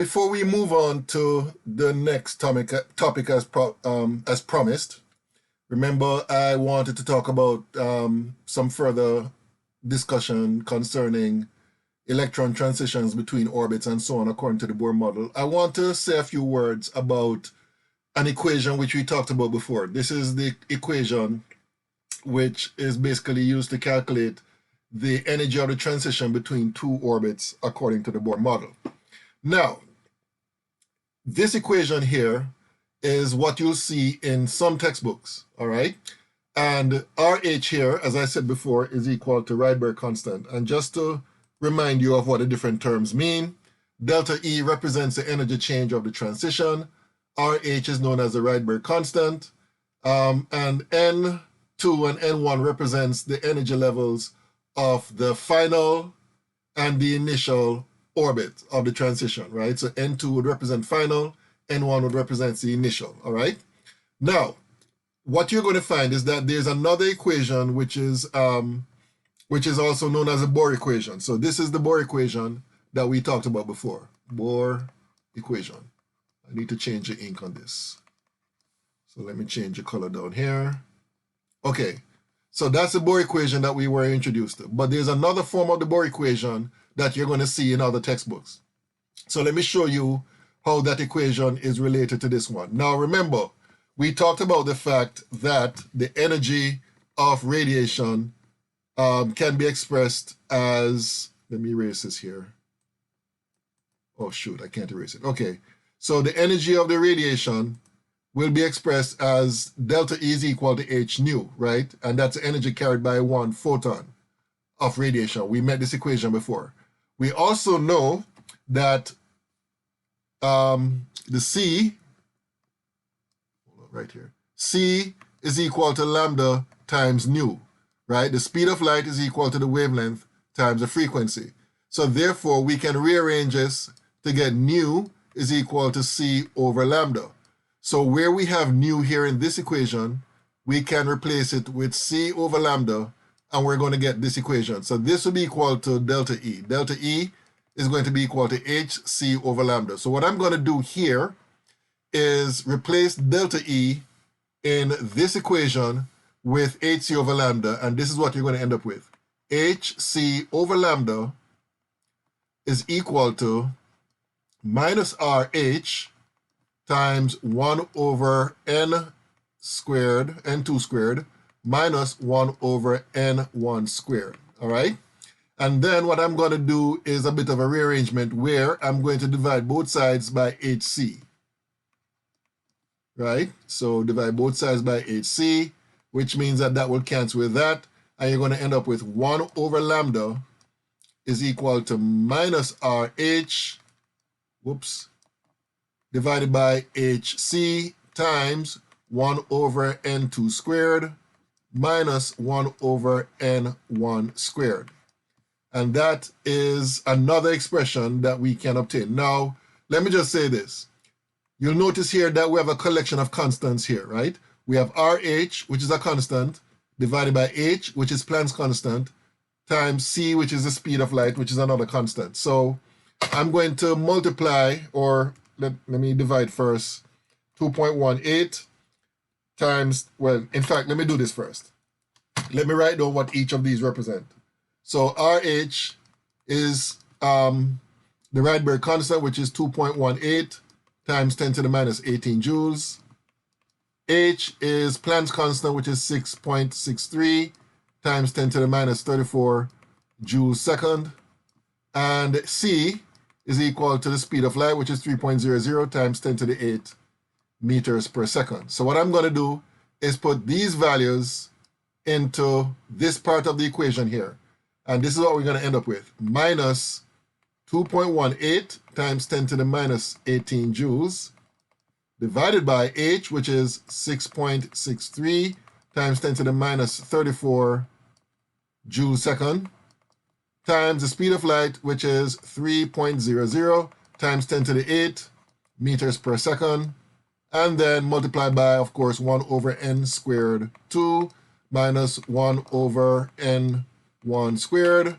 Before we move on to the next topic as promised, remember I wanted to talk about some further discussion concerning electron transitions between orbits and so on according to the Bohr model. I want to say a few words about an equation which we talked about before. This is the equation which is basically used to calculate the energy of the transition between two orbits according to the Bohr model. Now, this equation here is what you'll see in some textbooks, all right? And RH here, as I said before, is equal to Rydberg constant. And just to remind you of what the different terms mean, delta E represents the energy change of the transition. RH is known as the Rydberg constant. And N2 and N1 represents the energy levels of the final and the initial orbit of the transition, right? So N2 would represent final, N1 would represent the initial, all right? Now, what you're going to find is that there's another equation which is also known as a Bohr equation. So this is the Bohr equation that we talked about before. Bohr equation. I need to change the ink on this. So let me change the color down here. Okay, so that's the Bohr equation that we were introduced to. But there's another form of the Bohr equation that you're going to see in other textbooks. So let me show you how that equation is related to this one. Now remember, we talked about the fact that the energy of radiation can be expressed as, let me erase this here. Oh shoot, I can't erase it. Okay, so the energy of the radiation will be expressed as delta E is equal to h nu, right? And that's energy carried by one photon of radiation. We met this equation before. We also know that the C, right here, C is equal to lambda times nu, right? The speed of light is equal to the wavelength times the frequency. So therefore, we can rearrange this to get nu is equal to C over lambda. So where we have nu here in this equation, we can replace it with C over lambda, and we're going to get this equation. So this will be equal to delta E. Delta E is going to be equal to hc over lambda. So what I'm going to do here is replace delta E in this equation with hc over lambda, and this is what you're going to end up with. hc over lambda is equal to minus RH times 1 over n squared, n2 squared, minus 1 over n1 squared, all right? And then what I'm going to do is a bit of a rearrangement where I'm going to divide both sides by hc, right? So divide both sides by hc, which means that that will cancel with that, and you're going to end up with 1 over lambda is equal to minus RH, whoops, divided by hc times 1 over n2 squared minus 1 over n1 squared. And that is another expression that we can obtain. Now, let me just say this. You'll notice here that we have a collection of constants here, right? We have RH, which is a constant, divided by h, which is Planck's constant, times c, which is the speed of light, which is another constant. So I'm going to multiply, or let me divide first, 2.18 times, well, in fact, let me do this first. Let me write down what each of these represent. So RH is the Rydberg constant, which is 2.18 times 10 to the minus 18 joules. H is Planck's constant, which is 6.63 times 10 to the minus 34 joules second. And C is equal to the speed of light, which is 3.00 times 10 to the 8 meters per second. So what I'm going to do is put these values into this part of the equation here. And this is what we're going to end up with. Minus 2.18 times 10 to the minus 18 joules divided by H, which is 6.63 times 10 to the minus 34 joules second, times the speed of light, which is 3.00 times 10 to the 8 meters per second, and then multiplied by, of course, 1 over n squared 2 minus 1 over n1 squared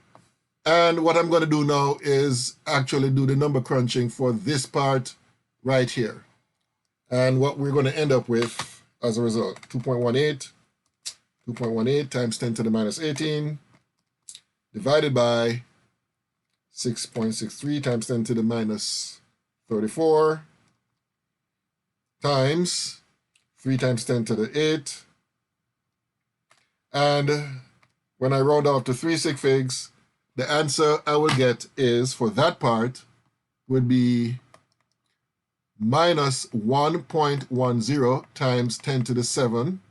And what I'm going to do now is actually do the number crunching for this part right here. And what we're going to end up with as a result, 2.18 times 10 to the minus 18 divided by 6.63 times 10 to the minus 34 times 3 times 10 to the 8. And when I round off to 3 sig figs, the answer I will get is, for that part, would be minus 1.10 times 10 to the 7.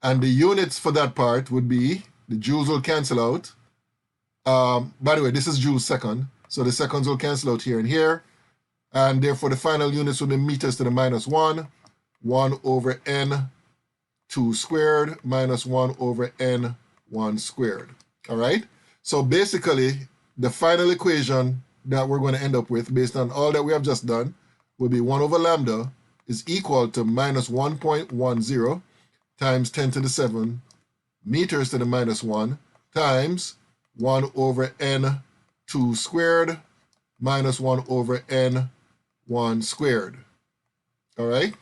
And the units for that part would be, the joules will cancel out. By the way, this is joules second, so the seconds will cancel out here and here. And therefore, the final units will be meters to the minus 1 over n2 squared minus 1 over n1 squared. All right? So basically, the final equation that we're going to end up with, based on all that we have just done, will be 1 over lambda is equal to minus 1.10 times 10 to the 7 meters to the minus 1 times 1 over n2 squared minus 1 over n1 squared. All right?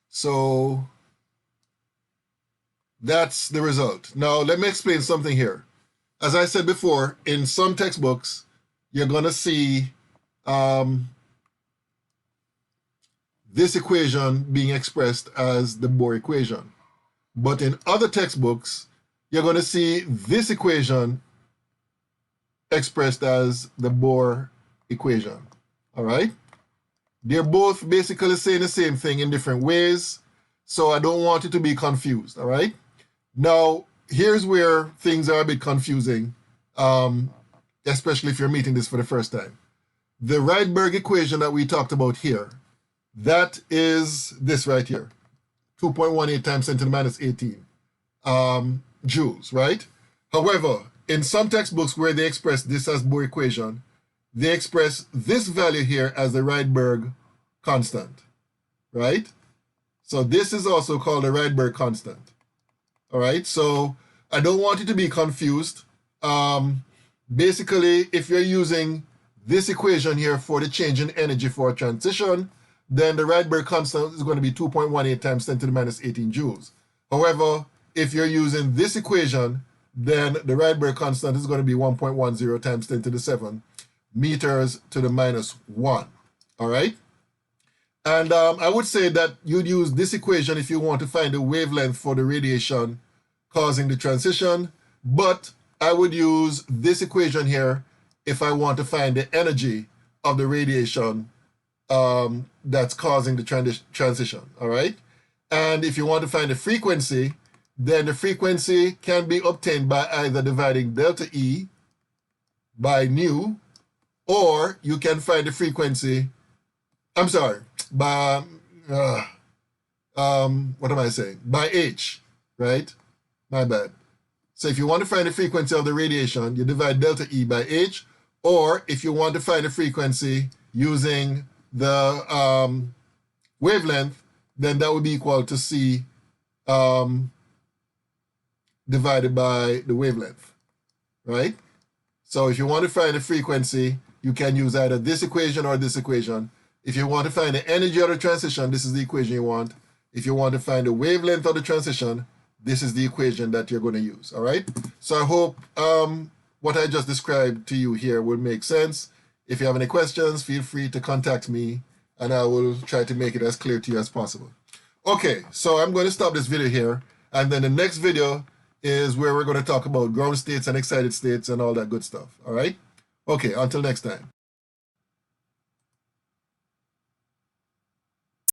So that's the result. Now, let me explain something here. As I said before, in some textbooks, you're going to see this equation being expressed as the Bohr equation. But in other textbooks, you're going to see this equation expressed as the Bohr equation. All right? They're both basically saying the same thing in different ways, so I don't want you to be confused. All right? Now, here's where things are a bit confusing, especially if you're meeting this for the first time. The Rydberg equation that we talked about here, that is this right here, 2.18 times 10 to the minus 18 joules, right? However, in some textbooks where they express this as Bohr equation, they express this value here as the Rydberg constant, right? So this is also called the Rydberg constant. All right, so I don't want you to be confused. Basically, if you're using this equation here for the change in energy for a transition, then the Rydberg constant is going to be 2.18 times 10 to the minus 18 joules. However, if you're using this equation, then the Rydberg constant is going to be 1.10 times 10 to the 7 meters to the minus 1. All right? And I would say that you'd use this equation if you want to find the wavelength for the radiation causing the transition, but I would use this equation here if I want to find the energy of the radiation that's causing the transition, all right? And if you want to find the frequency, then the frequency can be obtained by either dividing delta E by nu, or you can find the frequency, I'm sorry, by, what am I saying? By H, right? My bad. So if you want to find the frequency of the radiation, you divide delta E by H, or if you want to find the frequency using the wavelength, then that would be equal to C divided by the wavelength, right? So if you want to find the frequency, you can use either this equation or this equation. If you want to find the energy of the transition, this is the equation you want. If you want to find the wavelength of the transition, this is the equation that you're going to use, all right? So I hope what I just described to you here will make sense. If you have any questions, feel free to contact me, and I will try to make it as clear to you as possible. Okay, so I'm going to stop this video here, and then the next video is where we're going to talk about ground states and excited states and all that good stuff, all right? Okay, until next time.